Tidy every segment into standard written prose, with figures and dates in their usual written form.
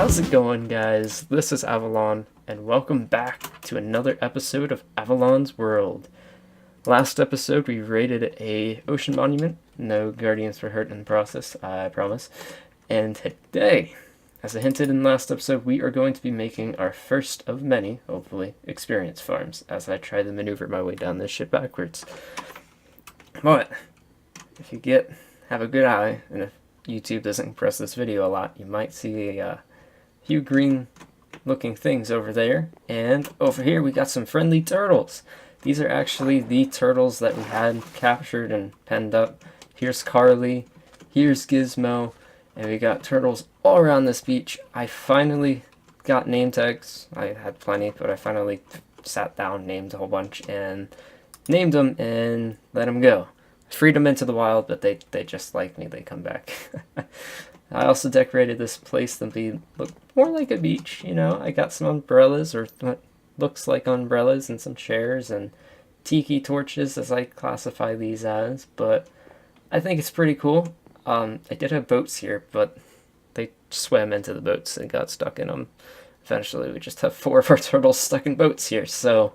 How's it going, guys? This is Avollon, and welcome back to another episode of Avollon's World. Last episode, we raided a ocean monument. No guardians were hurt in the process, I promise. And today, as I hinted in the last episode, we are going to be making our first of many, hopefully, experience farms as I try to maneuver my way down this ship backwards. But if you have a good eye, and if YouTube doesn't compress this video a lot, you might see a few green looking things over there, and over here we got some friendly turtles. These are actually the turtles that we had captured and penned up. Here's Carly, here's Gizmo, and we got turtles all around this beach. I finally got name tags. I had plenty, but I finally sat down, named a whole bunch, and named them and let them go. Freed them into the wild, but they just like me. They come back. I also decorated this place to look more like a beach, you know. I got some umbrellas, or what looks like umbrellas, and some chairs, and tiki torches, as I classify these as, but I think it's pretty cool. I did have boats here, but they swam into the boats and got stuck in them. Eventually, we just have 4 of our turtles stuck in boats here, so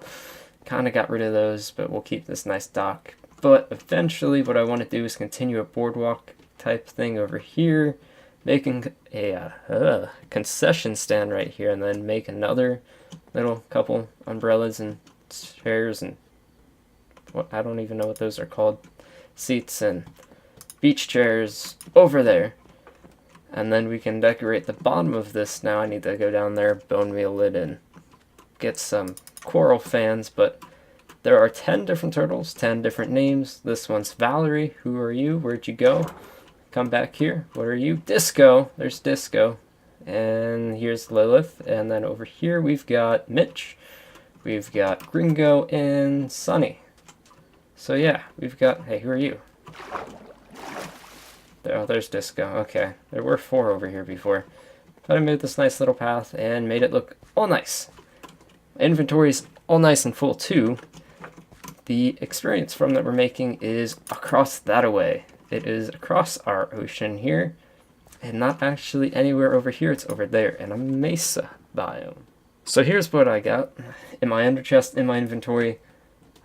kind of got rid of those, but we'll keep this nice dock. But eventually what I want to do is continue a boardwalk type thing over here, making a concession stand right here, and then make another little couple umbrellas and chairs and what, I don't even know what those are called, seats and beach chairs over there. And then we can decorate the bottom of this. Now I need to go down there, bone meal it, and get some coral fans, but there are 10 different turtles, 10 different names. This one's Valerie. Who are you? Where'd you go? Come back here. What are you? Disco. There's Disco. And here's Lilith. And then over here we've got Mitch. We've got Gringo and Sunny. So yeah, we've got... Hey, who are you? There's Disco. Okay. There were 4 over here before. But I made this nice little path and made it look all nice. Inventory's all nice and full too. The experience farm that we're making is across that away. It is across our ocean here, and not actually anywhere over here. It's over there in a mesa biome. So here's what I got in my ender chest, in my inventory.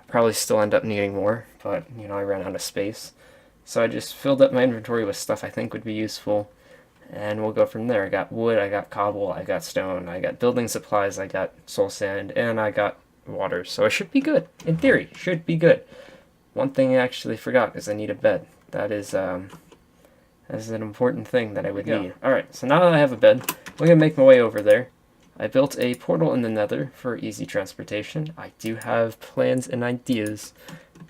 I probably still end up needing more, but you know, I ran out of space. So I just filled up my inventory with stuff I think would be useful, and we'll go from there. I got wood, I got cobble, I got stone, I got building supplies, I got soul sand, and I got water, so I should be good. In theory, should be good. One thing I actually forgot is I need a bed. That is an important thing that I would need. Alright, so now that I have a bed, I'm going to make my way over there. I built a portal in the nether for easy transportation. I do have plans and ideas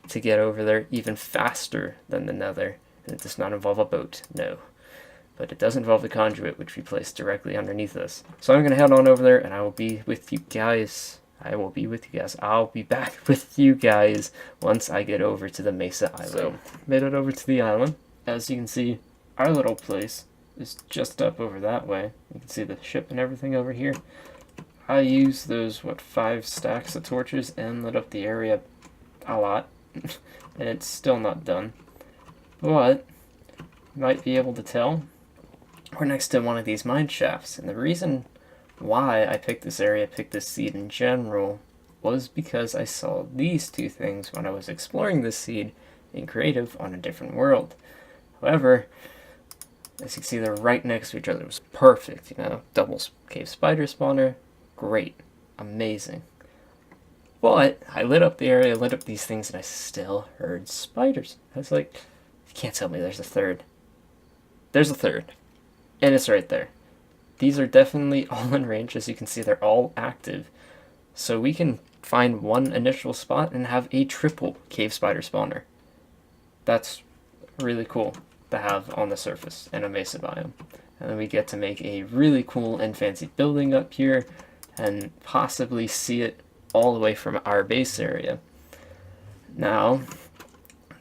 to get over there even faster than the nether. And it does not involve a boat, no. But it does involve the conduit, which we place directly underneath us. So I'm going to head on over there, and I will be with you guys. I'll be back with you guys once I get over to the Mesa Island. So, made it over to the island. As you can see, our little place is just up over that way. You can see the ship and everything over here. I used those, 5 stacks of torches and lit up the area a lot. And it's still not done. But, you might be able to tell, we're next to one of these mine shafts. And the reason why I picked this area, picked this seed in general, was because I saw these 2 things when I was exploring this seed in creative on a different world. However, as you can see, they're right next to each other. It was perfect, you know, double cave spider spawner, great, amazing. But I lit up the area, lit up these things, and I still heard spiders. I was like, you can't tell me there's a third. There's a third, and it's right there. These are definitely all in range. As you can see, they're all active. So we can find one initial spot and have a triple cave spider spawner. That's really cool to have on the surface in a mesa biome. And then we get to make a really cool and fancy building up here and possibly see it all the way from our base area. Now,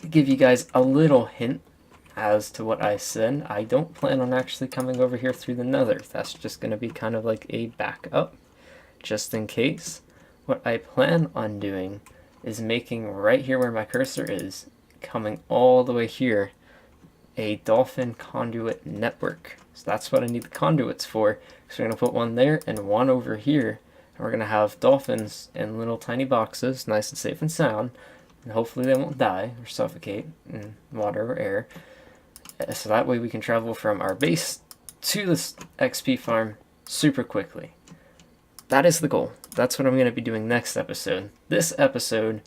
to give you guys a little hint as to what I said, I don't plan on actually coming over here through the nether. That's just going to be kind of like a backup, just in case. What I plan on doing is making right here where my cursor is, coming all the way here, a dolphin conduit network. So that's what I need the conduits for. So we're going to put one there and one over here. And we're going to have dolphins in little tiny boxes, nice and safe and sound. And hopefully they won't die or suffocate in water or air. So that way we can travel from our base to this XP farm super quickly. That is the goal. That's what I'm going to be doing next episode. This episode,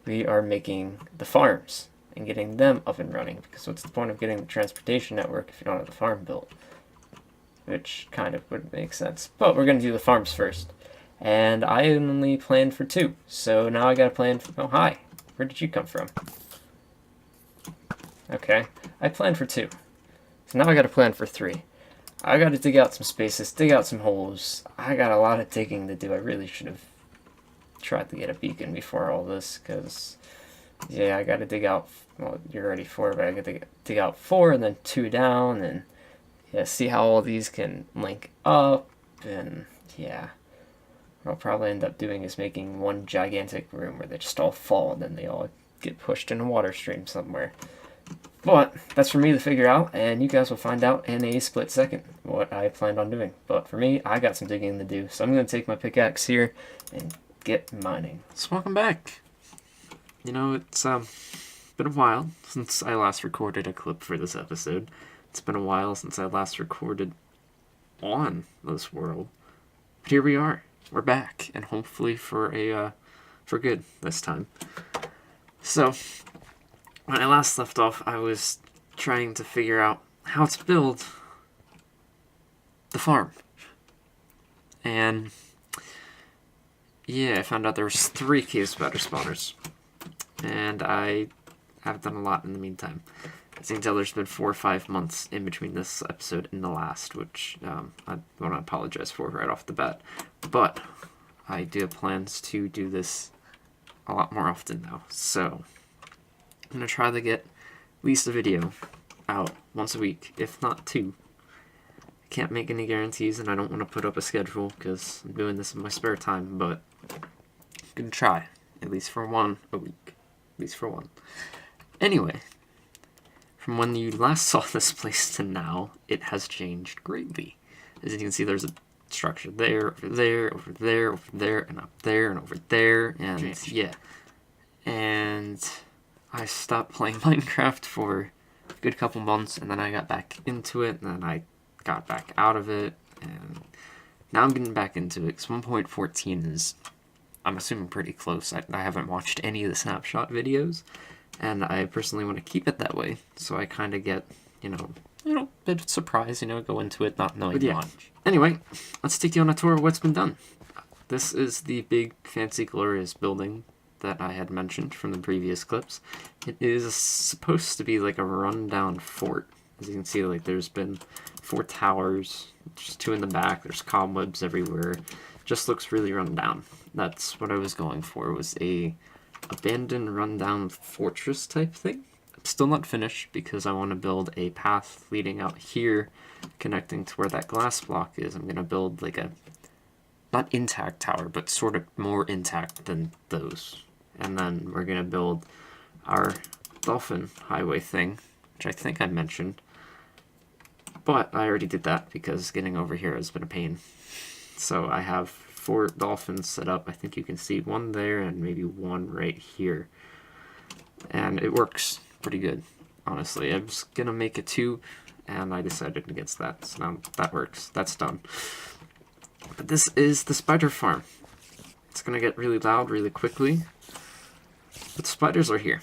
we are making the farms and getting them up and running. Because what's the point of getting the transportation network if you don't have the farm built? Which kind of would make sense. But we're going to do the farms first. And I only planned for 2. So now I got to plan for... Oh, hi. Where did you come from? Okay. I planned for 2. So now I got to plan for 3. I got to dig out some spaces, dig out some holes. I got a lot of digging to do. I really should have tried to get a beacon before all this, because, yeah, I got to dig out, well, you're already 4, but I got to dig out 4 and then 2 down, and, yeah, see how all these can link up, and, yeah. What I'll probably end up doing is making one gigantic room where they just all fall, and then they all get pushed in a water stream somewhere. But that's for me to figure out, and you guys will find out in a split second what I planned on doing. But for me, I got some digging to do, so I'm going to take my pickaxe here and get mining. So welcome back. You know, it's been a while since I last recorded a clip for this episode. It's been a while since I last recorded on this world. But here we are. We're back, and hopefully for good this time. So, when I last left off, I was trying to figure out how to build the farm. And, yeah, I found out there was 3 cave spider spawners. And I have done a lot in the meantime. As you can tell, there's been 4 or 5 months in between this episode and the last, which I want to apologize for right off the bat. But I do have plans to do this a lot more often now. So I'm going to try to get at least a video out once a week, if not 2. I can't make any guarantees, and I don't want to put up a schedule because I'm doing this in my spare time, but I'm going to try, at least for 1 a week. At least for 1. Anyway, from when you last saw this place to now, it has changed greatly. As you can see, there's a structure there, over there, over there, over there, and up there, and over there, and yeah. And I stopped playing Minecraft for a good couple months, and then I got back into it, and then I got back out of it, and now I'm getting back into it, because 1.14 is, I'm assuming, pretty close. I haven't watched any of the snapshot videos, and I personally want to keep it that way, so I kind of get, a bit of surprise, go into it not knowing much. Anyway, let's take you on a tour of what's been done. This is the big, fancy, glorious building that I had mentioned from the previous clips. It is supposed to be like a rundown fort. As you can see, there's been 4 towers, just 2 in the back, there's cobwebs everywhere. Just looks really run down. That's what I was going for, was a abandoned, rundown fortress type thing. I'm still not finished because I want to build a path leading out here, connecting to where that glass block is. I'm going to build like a, not intact tower, but sort of more intact than those. And then we're going to build our dolphin highway thing, which I think I mentioned. But I already did that because getting over here has been a pain. So I have 4 dolphins set up. I think you can see 1 there and maybe 1 right here. And it works pretty good, honestly. I was going to make a 2, and I decided against that. So now that works. That's done. But this is the spider farm. It's going to get really loud really quickly. But spiders are here.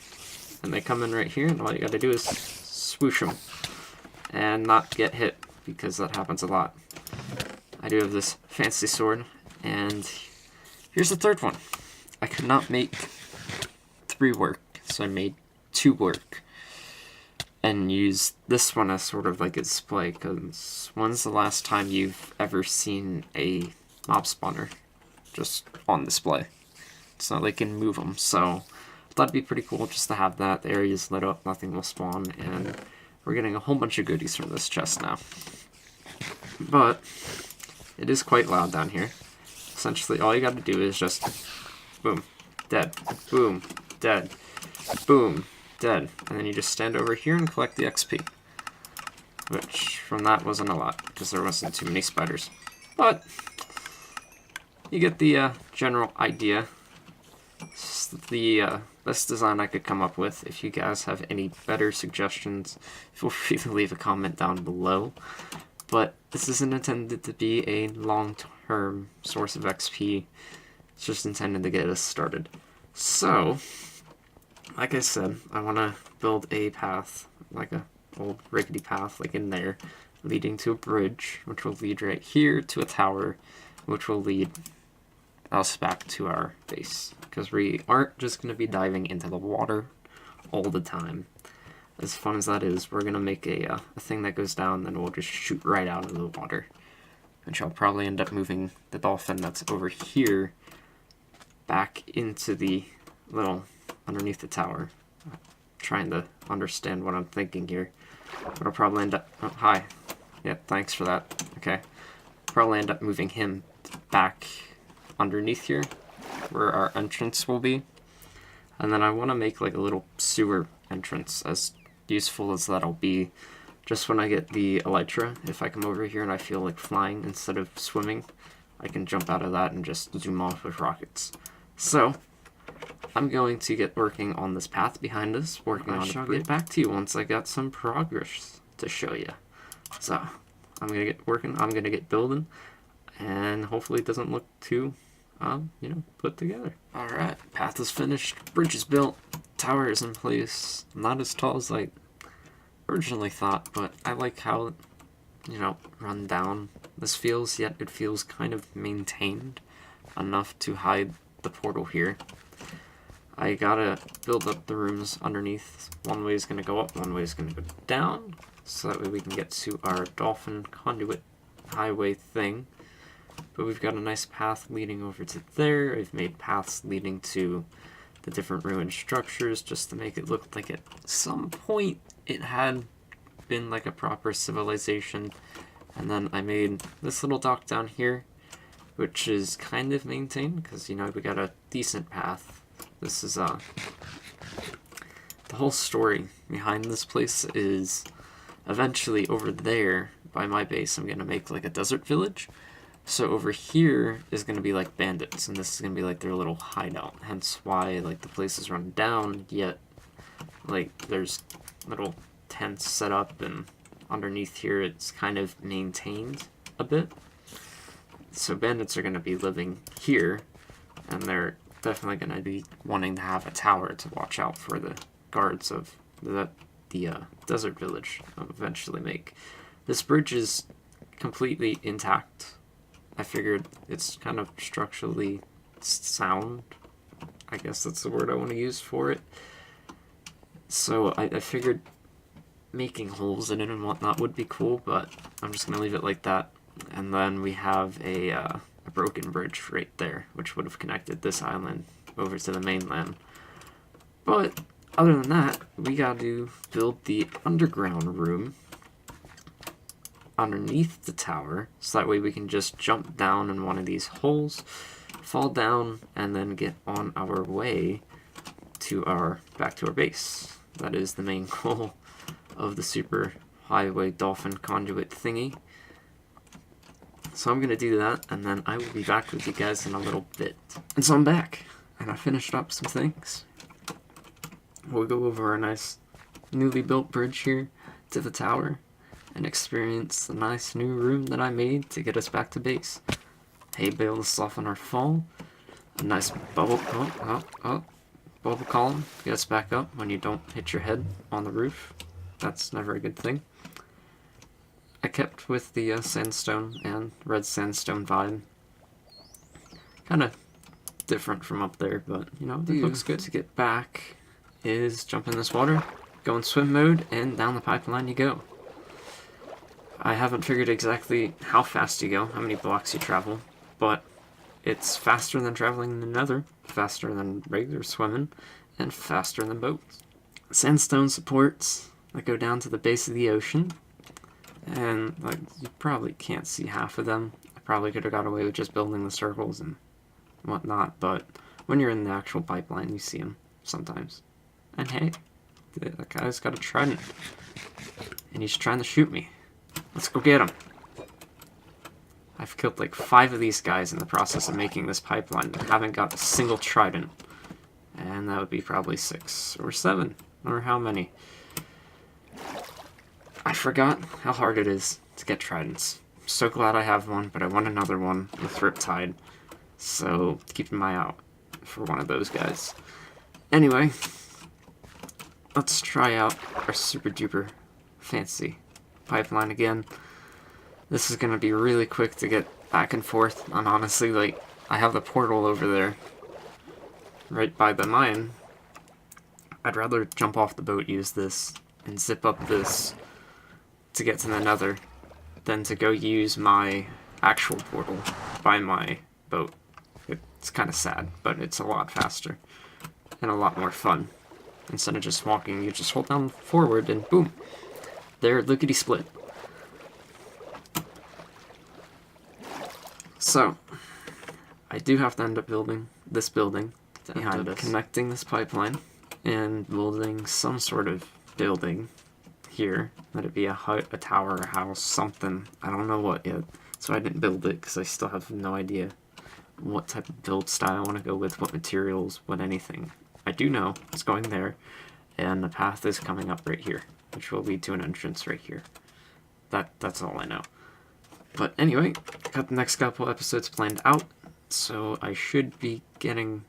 And they come in right here, and all you got to do is swoosh them. And not get hit, because that happens a lot. I do have this fancy sword, and here's the 3rd one. I could not make 3 work, so I made 2 work. And use this one as sort of like a display, because when's the last time you've ever seen a mob spawner just on display? It's not like you can move them, so that'd be pretty cool just to have that. The area's lit up, nothing will spawn, and we're getting a whole bunch of goodies from this chest now. But it is quite loud down here. Essentially, all you gotta do is just boom, dead, boom, dead, boom, dead. And then you just stand over here and collect the XP. which from that wasn't a lot, because there wasn't too many spiders. But you get the general idea. It's the best design I could come up with. If you guys have any better suggestions, feel free to leave a comment down below. But this isn't intended to be a long-term source of XP. It's just intended to get us started. So, like I said, I want to build a path, like a old rickety path, like in there, leading to a bridge, which will lead right here to a tower, which will lead us back to our base. Because we aren't just going to be diving into the water all the time. As fun as that is, we're going to make a thing that goes down, then we'll just shoot right out of the water. Which I'll probably end up moving the dolphin that's over here back into the little underneath the tower. I'm trying to understand what I'm thinking here. But I'll probably end up... Oh, hi. Yeah, thanks for that. Okay. Probably end up moving him back underneath here, where our entrance will be. And then I want to make like a little sewer entrance, as useful as that'll be. Just when I get the elytra, if I come over here and I feel like flying instead of swimming, I can jump out of that and just zoom off with rockets. So, I'm going to get working on this path behind us, working on it. I'll get back to you once I got some progress to show you. So, I'm going to get working, I'm going to get building, and hopefully it doesn't look too, put together. Alright, path is finished, bridge is built, tower is in place. Not as tall as I originally thought, but I like how, run down this feels, yet it feels kind of maintained enough to hide the portal here. I gotta build up the rooms underneath. One way is gonna go up, one way is gonna go down, so that way we can get to our dolphin conduit highway thing. But we've got a nice path leading over to there. I've made paths leading to the different ruined structures just to make it look like at some point it had been like a proper civilization. And then I made this little dock down here, which is kind of maintained because, we got a decent path. This is the whole story behind this place is eventually over there by my base I'm gonna make like a desert village. So over here is going to be like bandits, and this is going to be like their little hideout, hence why like the place is run down, yet like there's little tents set up, and underneath here it's kind of maintained a bit. So bandits are going to be living here, and they're definitely going to be wanting to have a tower to watch out for the guards of the desert village I'll eventually make. This bridge is completely intact. I figured it's kind of structurally sound. I guess that's the word I want to use for it. So I figured making holes in it and whatnot would be cool, but I'm just going to leave it like that. And then we have a broken bridge right there, which would have connected this island over to the mainland. But other than that, we got to build the underground room underneath the tower, so that way we can just jump down in one of these holes, fall down, and then get on our way to back to our base. That is the main goal of the super highway dolphin conduit thingy. So I'm gonna do that, and then I will be back with you guys in a little bit. And so I'm back, and I finished up some things. We'll go over a nice newly built bridge here to the tower and experience the nice new room that I made to get us back to base. Hay bale to soften our fall. A nice bubble column to get us back up when you don't hit your head on the roof. That's never a good thing. I kept with the sandstone and red sandstone vibe. Kind of different from up there, but it looks good. To get back is jump in this water, go in swim mode, and down the pipeline you go. I haven't figured exactly how fast you go, how many blocks you travel, but it's faster than traveling in the nether, faster than regular swimming, and faster than boats. Sandstone supports that go down to the base of the ocean, and like you probably can't see half of them. I probably could have got away with just building the circles and whatnot, but when you're in the actual pipeline, you see them sometimes. And hey, that guy's got a trident, and he's trying to shoot me. Let's go get them. I've killed like 5 of these guys in the process of making this pipeline. I haven't got a single trident. And that would be probably 6 or 7. Or how many. I forgot how hard it is to get tridents. I'm so glad I have one, but I want another one with Riptide. So keep an eye out for one of those guys. Anyway, let's try out our super duper fancy pipeline again. This is going to be really quick to get back and forth, and honestly, like, I have the portal over there, right by the mine. I'd rather jump off the boat, use this, and zip up this to get to the nether, than to go use my actual portal by my boat. It's kind of sad, but it's a lot faster, and a lot more fun. Instead of just walking, you just hold down forward, and boom, there, lickety-split. So, I do have to end up building this building behind us, connecting this pipeline, and building some sort of building here. Let it be a hut, a tower, a house, something. I don't know what yet. So I didn't build it because I still have no idea what type of build style I want to go with, what materials, what anything. I do know it's going there, and the path is coming up right here, which will lead to an entrance right here. That's all I know. But anyway, got the next couple episodes planned out, so I should be getting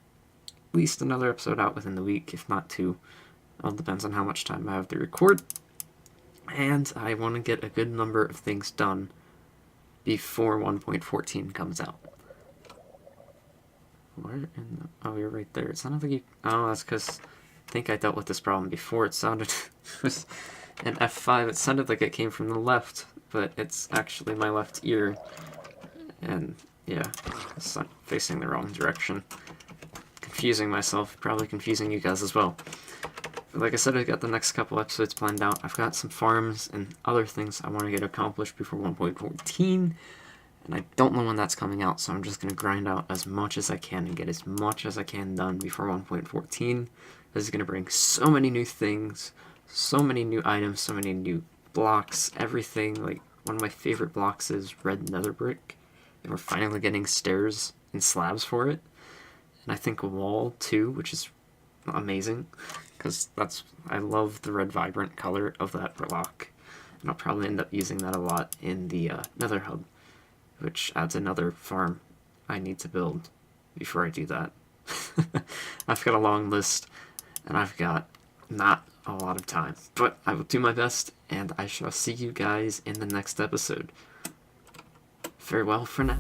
at least another episode out within the week, if not 2. All depends on how much time I have to record. And I want to get a good number of things done before 1.14 comes out. Where in the... Oh, you're right there. It sounded like you... Oh, that's because I think I dealt with this problem before. It sounded... it was an F5. It sounded like it came from the left, but it's actually my left ear. And, yeah, it's not facing the wrong direction. Confusing myself, probably confusing you guys as well. But like I said, I've got the next couple episodes planned out. I've got some farms and other things I want to get accomplished before 1.14. And I don't know when that's coming out, so I'm just going to grind out as much as I can and get as much as I can done before 1.14. This is going to bring so many new things, so many new items, so many new blocks, everything. Like, one of my favorite blocks is red nether brick, and we're finally getting stairs and slabs for it. And I think a wall, too, which is amazing, because I love the red vibrant color of that block. And I'll probably end up using that a lot in the nether hub, which adds another farm I need to build before I do that. I've got a long list, and I've got not a lot of time. But I will do my best, and I shall see you guys in the next episode. Farewell for now.